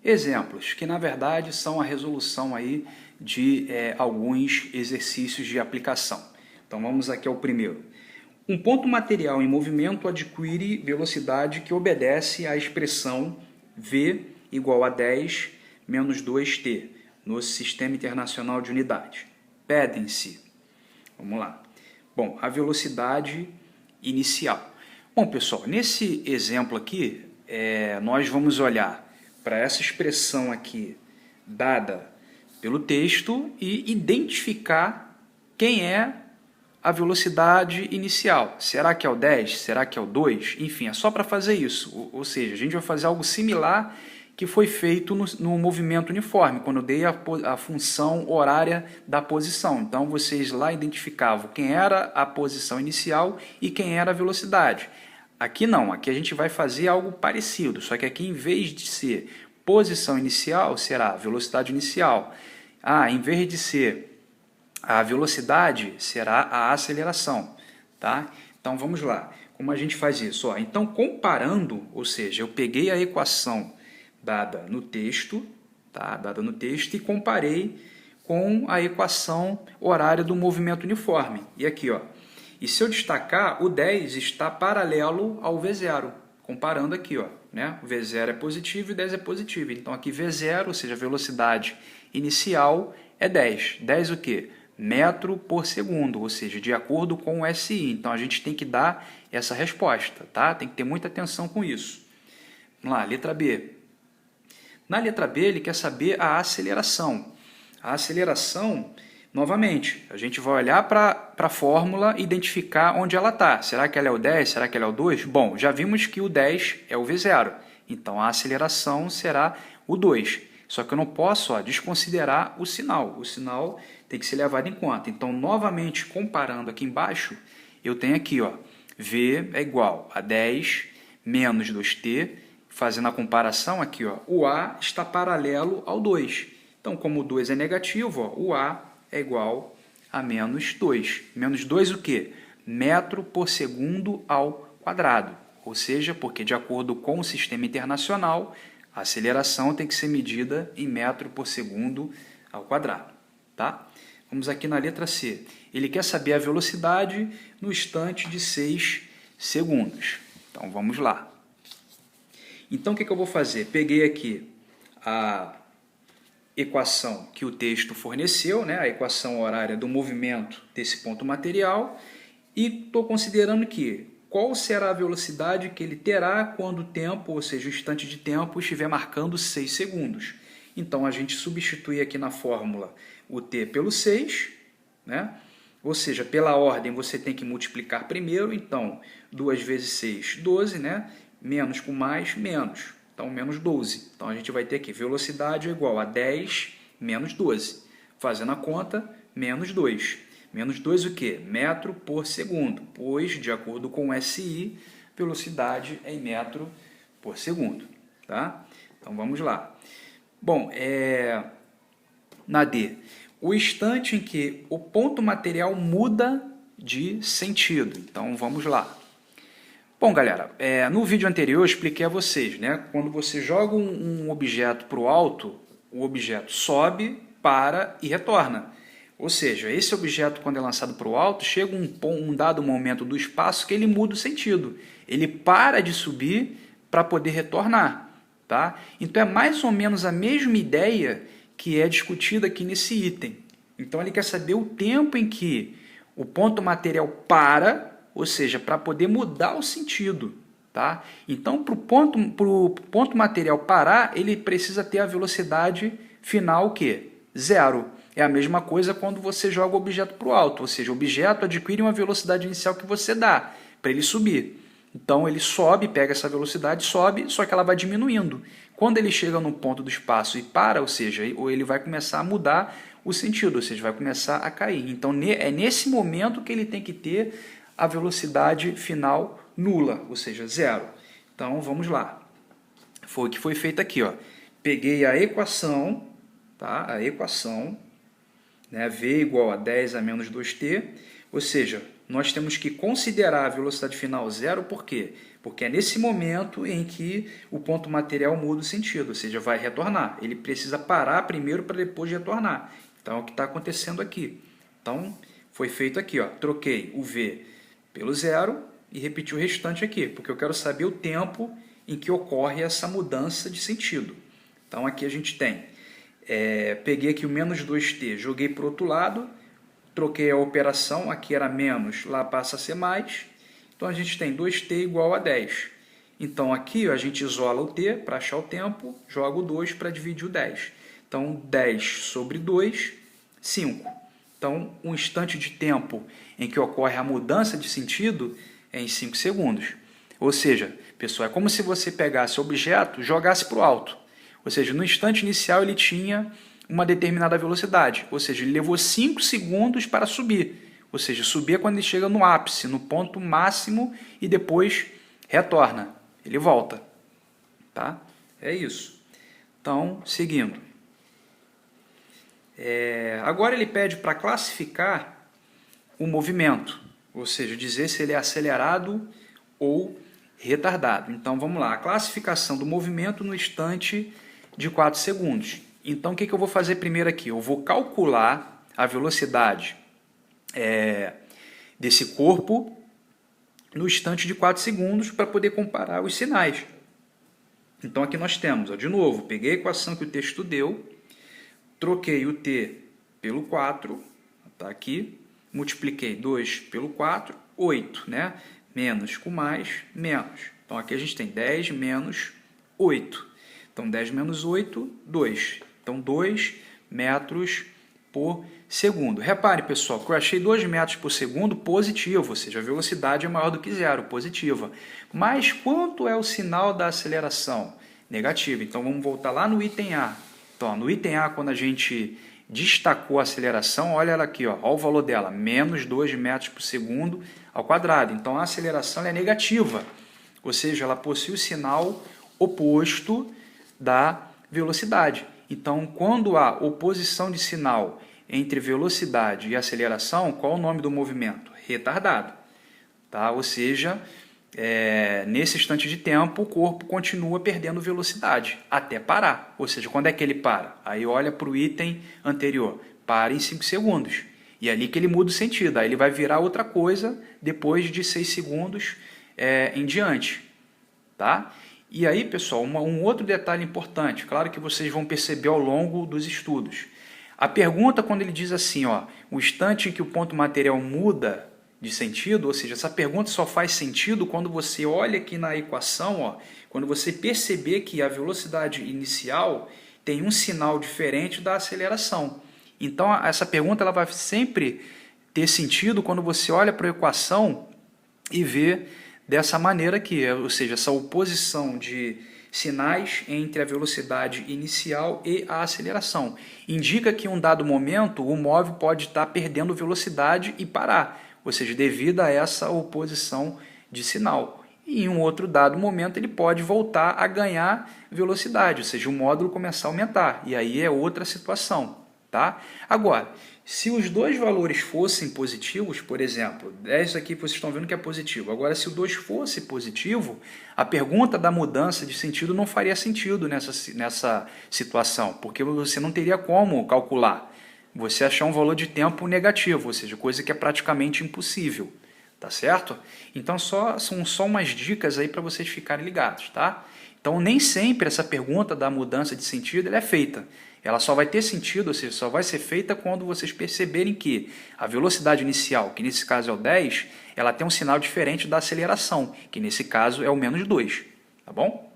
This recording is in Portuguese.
exemplos, que na verdade são a resolução aí de alguns exercícios de aplicação. Então vamos aqui ao primeiro. Um ponto material em movimento adquire velocidade que obedece à expressão v igual a 10 menos 2t no Sistema Internacional de Unidades. Pedem-se, vamos lá, bom, a velocidade inicial. Bom, pessoal, nesse exemplo aqui, nós vamos olhar para essa expressão aqui dada pelo texto e identificar quem é a velocidade inicial. Será que é o 10? Será que é o 2? Enfim, é só para fazer isso. Ou seja, a gente vai fazer algo similar que foi feito no movimento uniforme, quando eu dei a função horária da posição. Então, vocês lá identificavam quem era a posição inicial e quem era a velocidade. Aqui não, aqui a gente vai fazer algo parecido, só que aqui em vez de ser posição inicial, será velocidade inicial. Em vez de ser a velocidade, será a aceleração, tá? Então, vamos lá. Como a gente faz isso? Então, comparando, ou seja, eu peguei a equação dada no texto, tá? Dada no texto, e comparei com a equação horária do movimento uniforme. E aqui, e se eu destacar, o 10 está paralelo ao V0, comparando aqui, né? O V0 é positivo e o 10 é positivo. Então, aqui V0, ou seja, a velocidade inicial é 10. 10 o quê? Metro por segundo, ou seja, de acordo com o SI. Então, a gente tem que dar essa resposta, tá? Tem que ter muita atenção com isso. Vamos lá, letra B. Na letra B, ele quer saber a aceleração. A aceleração, novamente, a gente vai olhar para a fórmula e identificar onde ela está. Será que ela é o 10? Será que ela é o 2? Bom, já vimos que o 10 é o V0. Então, a aceleração será o 2. Só que eu não posso desconsiderar o sinal. O sinal tem que ser levado em conta. Então, novamente, comparando aqui embaixo, eu tenho aqui, V é igual a 10 menos 2t. Fazendo a comparação aqui, o A está paralelo ao 2. Então, como o 2 é negativo, o A é igual a menos 2. Menos 2 o quê? Metro por segundo ao quadrado. Ou seja, porque de acordo com o Sistema Internacional, a aceleração tem que ser medida em metro por segundo ao quadrado. Tá? Vamos aqui na letra C. Ele quer saber a velocidade no instante de 6 segundos. Então, vamos lá. Então, o que eu vou fazer? Peguei aqui a equação que o texto forneceu, né? A equação horária do movimento desse ponto material, e estou considerando que qual será a velocidade que ele terá quando o tempo, ou seja, o instante de tempo, estiver marcando 6 segundos. Então, a gente substitui aqui na fórmula o t pelo 6, né? Ou seja, pela ordem você tem que multiplicar primeiro, então 2 vezes 6, 12, né? Menos com mais, menos. Então, menos 12. Então, a gente vai ter aqui, velocidade é igual a 10 menos 12. Fazendo a conta, menos 2. Menos 2 o quê? Metro por segundo. Pois, de acordo com o SI, velocidade é em metro por segundo. Tá? Então, vamos lá. Bom, na D, o instante em que o ponto material muda de sentido. Então, vamos lá. Bom, galera, no vídeo anterior eu expliquei a vocês, né? Quando você joga um objeto para o alto, o objeto sobe, para e retorna. Ou seja, esse objeto, quando é lançado para o alto, chega um dado momento do espaço que ele muda o sentido. Ele para de subir para poder retornar. Tá? Então, é mais ou menos a mesma ideia que é discutida aqui nesse item. Então, ele quer saber o tempo em que o ponto material para, ou seja, para poder mudar o sentido. Tá? Então, para o ponto material parar, ele precisa ter a velocidade final, o quê? 0. É a mesma coisa quando você joga o objeto para o alto, ou seja, o objeto adquire uma velocidade inicial que você dá para ele subir. Então, ele sobe, pega essa velocidade, sobe, só que ela vai diminuindo. Quando ele chega no ponto do espaço e para, ou seja, ele vai começar a mudar o sentido, ou seja, vai começar a cair. Então, é nesse momento que ele tem que ter a velocidade final nula, ou seja, 0. Então, vamos lá. Foi o que foi feito aqui. Peguei a equação, tá? A equação, né? V igual a 10 a menos 2t, ou seja, nós temos que considerar a velocidade final zero, por quê? Porque é nesse momento em que o ponto material muda o sentido, ou seja, vai retornar. Ele precisa parar primeiro para depois retornar. Então, é o que está acontecendo aqui. Então, foi feito aqui, ó, troquei o V pelo zero e repeti o restante aqui, porque eu quero saber o tempo em que ocorre essa mudança de sentido. Então, aqui a gente tem, peguei aqui o menos 2t, joguei para o outro lado, troquei a operação, aqui era menos, lá passa a ser mais, então a gente tem 2t igual a 10. Então, aqui ó, a gente isola o t para achar o tempo, joga o 2 para dividir o 10. Então, 10 sobre 2, 5. Então, um instante de tempo em que ocorre a mudança de sentido é em 5 segundos. Ou seja, pessoal, é como se você pegasse o objeto e jogasse para o alto. Ou seja, no instante inicial ele tinha uma determinada velocidade. Ou seja, ele levou 5 segundos para subir. Ou seja, subir é quando ele chega no ápice, no ponto máximo e depois retorna. Ele volta. Tá? É isso. Então, seguindo. Agora ele pede para classificar o movimento, ou seja, dizer se ele é acelerado ou retardado. Então vamos lá, a classificação do movimento no instante de 4 segundos. Então o que eu vou fazer primeiro aqui? Eu vou calcular a velocidade desse corpo no instante de 4 segundos para poder comparar os sinais. Então aqui nós temos, ó, de novo, peguei a equação que o texto deu, troquei o t pelo 4, está aqui, multipliquei 2 pelo 4, 8, né? Menos com mais, menos. Então, aqui a gente tem 10 menos 8. Então, 10 menos 8, 2. Então, 2 metros por segundo. Repare, pessoal, que eu achei 2 metros por segundo positivo, ou seja, a velocidade é maior do que zero, positiva. Mas quanto é o sinal da aceleração? Negativo. Então, vamos voltar lá no item A. Então, no item A, quando a gente destacou a aceleração, olha ela aqui, ó, olha o valor dela, menos 2 metros por segundo ao quadrado. Então, a aceleração é negativa, ou seja, ela possui o sinal oposto da velocidade. Então, quando há oposição de sinal entre velocidade e aceleração, qual é o nome do movimento? Retardado. Tá? Ou seja, nesse instante de tempo, o corpo continua perdendo velocidade até parar. Ou seja, quando é que ele para? Aí olha para o item anterior, para em 5 segundos. E é ali que ele muda o sentido. Aí ele vai virar outra coisa depois de 6 segundos em diante. Tá? E aí, pessoal, um outro detalhe importante, claro que vocês vão perceber ao longo dos estudos. A pergunta, quando ele diz assim, ó, o instante em que o ponto material muda de sentido, ou seja, essa pergunta só faz sentido quando você olha aqui na equação, ó, quando você perceber que a velocidade inicial tem um sinal diferente da aceleração. Então, essa pergunta ela vai sempre ter sentido quando você olha para a equação e vê dessa maneira aqui, ou seja, essa oposição de sinais entre a velocidade inicial e a aceleração. Indica que em um dado momento o móvel pode estar perdendo velocidade e parar, ou seja, devido a essa oposição de sinal. E em um outro dado momento ele pode voltar a ganhar velocidade, ou seja, o módulo começar a aumentar, e aí é outra situação. Tá? Agora, se os dois valores fossem positivos, por exemplo, 10 aqui vocês estão vendo que é positivo, agora se o 2 fosse positivo, a pergunta da mudança de sentido não faria sentido nessa situação, porque você não teria como calcular. Você achar um valor de tempo negativo, ou seja, coisa que é praticamente impossível, tá certo? Então são só umas dicas aí para vocês ficarem ligados, tá? Então nem sempre essa pergunta da mudança de sentido ela é feita. Ela só vai ter sentido, ou seja, só vai ser feita quando vocês perceberem que a velocidade inicial, que nesse caso é o 10, ela tem um sinal diferente da aceleração, que nesse caso é o menos 2, tá bom?